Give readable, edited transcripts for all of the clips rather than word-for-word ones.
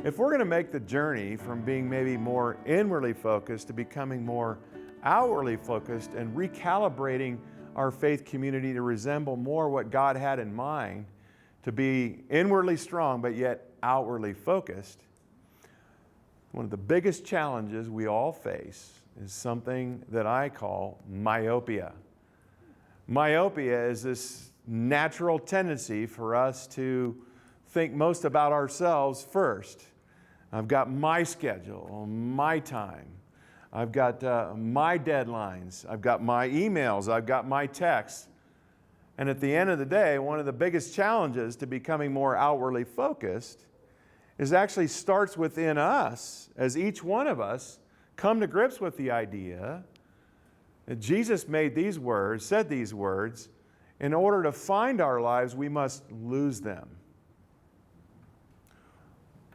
If we're going to make the journey from being maybe more inwardly focused to becoming more outwardly focused and recalibrating our faith community to resemble more what God had in mind, to be inwardly strong but yet outwardly focused, one of the biggest challenges we all face is something that I call myopia. Myopia is this natural tendency for us to think most about ourselves first. I've got my schedule, my time. I've got my deadlines. I've got my emails. I've got my texts. And at the end of the day, one of the biggest challenges to becoming more outwardly focused is actually starts within us, as each one of us come to grips with the idea that Jesus made these words, said these words, in order to find our lives, we must lose them.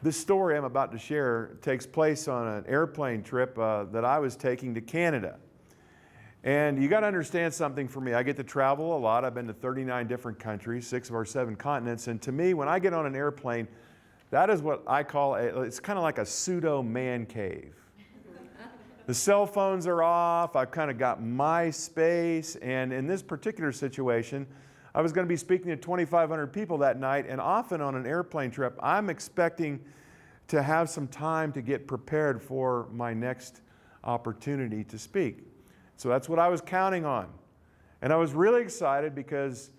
This story I'm about to share takes place on an airplane trip that I was taking to Canada. And you got to understand something for me. I get to travel a lot. I've been to 39 different countries, 6 of our 7 continents. And to me, when I get on an airplane, that is what I call, it's kind of like a pseudo man cave. The cell phones are off. I've kind of got my space. And in this particular situation, I was going to be speaking to 2,500 people that night, and often on an airplane trip, I'm expecting to have some time to get prepared for my next opportunity to speak. So that's what I was counting on. And I was really excited because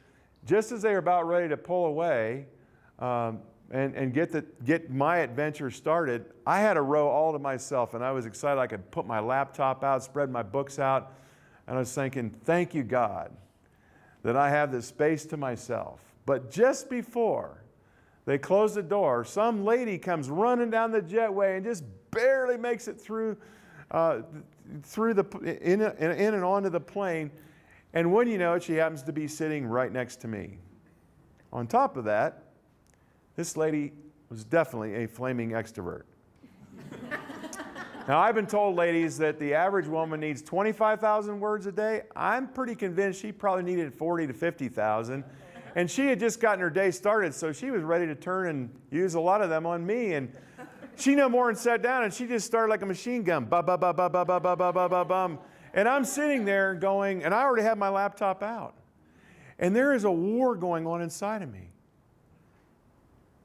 just as they were about ready to pull away and get my adventure started, I had a row all to myself, and I was excited I could put my laptop out, spread my books out, and I was thinking, thank you, God, that I have this space to myself. But just before they close the door, some lady comes running down the jetway and just barely makes it through in and onto the plane. And when you know it, she happens to be sitting right next to me. On top of that, this lady was definitely a flaming extrovert. Now, I've been told, ladies, that the average woman needs 25,000 words a day. I'm pretty convinced she probably needed 40 to 50,000. And she had just gotten her day started, so she was ready to turn and use a lot of them on me. And she no more than sat down, and she just started like a machine gun. Ba-ba-ba-ba-ba-ba-ba-ba-ba-bum. And I'm sitting there going, and I already have my laptop out. And there is a war going on inside of me.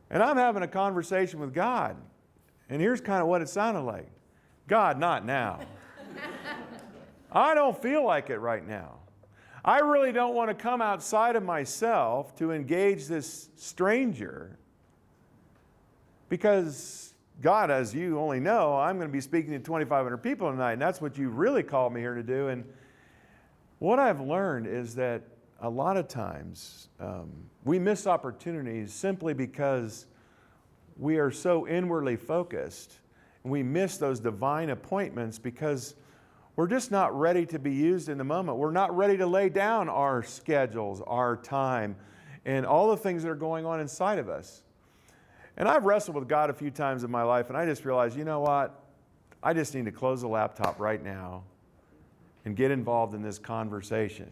And I'm having a conversation with God. And here's kind of what it sounded like. God, not now. I don't feel like it right now. I really don't want to come outside of myself to engage this stranger because, God, as you only know, I'm going to be speaking to 2,500 people tonight, and that's what you really called me here to do. And what I've learned is that a lot of times we miss opportunities simply because we are so inwardly focused. We miss those divine appointments because we're just not ready to be used in the moment. We're not ready to lay down our schedules, our time, and all the things that are going on inside of us. And I've wrestled with God a few times in my life, and I just realized, you know what? I just need to close the laptop right now and get involved in this conversation.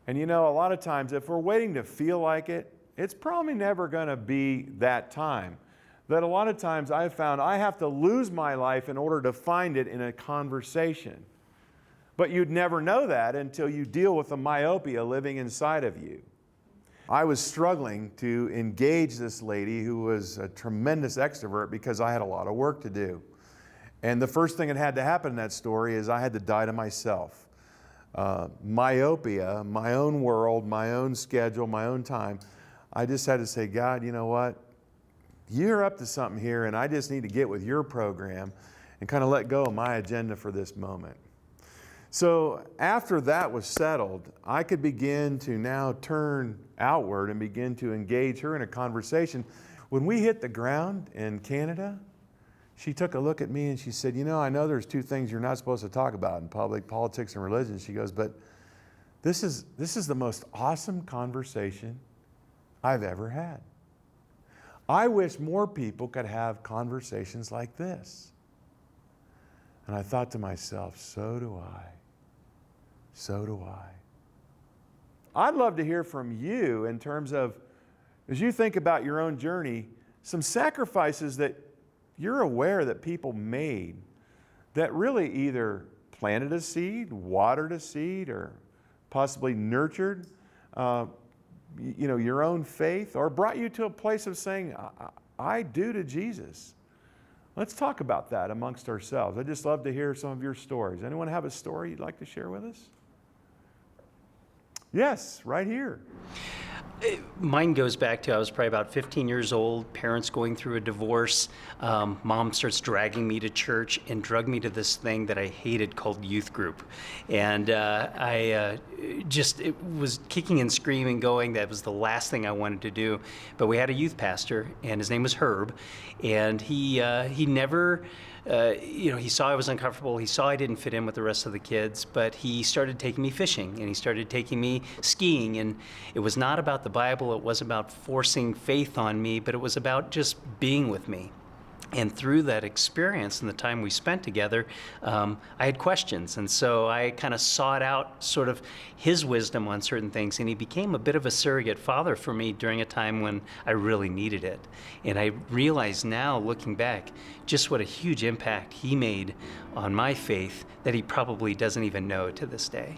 And you know, a lot of times, if we're waiting to feel like it, it's probably never going to be that time. That a lot of times I've found I have to lose my life in order to find it in a conversation. But you'd never know that until you deal with the myopia living inside of you. I was struggling to engage this lady who was a tremendous extrovert because I had a lot of work to do. And the first thing that had to happen in that story is I had to die to myself. Myopia, my own world, my own schedule, my own time. I just had to say, God, you know what? You're up to something here, and I just need to get with your program and kind of let go of my agenda for this moment. So after that was settled, I could begin to now turn outward and begin to engage her in a conversation. When we hit the ground in Canada, she took a look at me and she said, you know, I know there's 2 things you're not supposed to talk about in public, politics and religion. She goes, but this is the most awesome conversation I've ever had. I wish more people could have conversations like this. And I thought to myself, so do I. So do I. I'd love to hear from you in terms of, as you think about your own journey, some sacrifices that you're aware that people made that really either planted a seed, watered a seed, or possibly nurtured your own faith, or brought you to a place of saying, I do to Jesus. Let's talk about that amongst ourselves. I'd just love to hear some of your stories. Anyone have a story you'd like to share with us? Yes, right here. Mine goes back to I was probably about 15 years old, parents going through a divorce. Mom starts dragging me to church and drug me to this thing that I hated called youth group. And I it was kicking and screaming going. That was the last thing I wanted to do. But we had a youth pastor, and his name was Herb. And he never... he saw I was uncomfortable. He saw I didn't fit in with the rest of the kids, but he started taking me fishing, and he started taking me skiing. And it was not about the Bible. It wasn't about forcing faith on me, but it was about just being with me. And through that experience and the time we spent together, I had questions. And so I kind of sought out sort of his wisdom on certain things. And he became a bit of a surrogate father for me during a time when I really needed it. And I realize now, looking back, just what a huge impact he made on my faith that he probably doesn't even know to this day.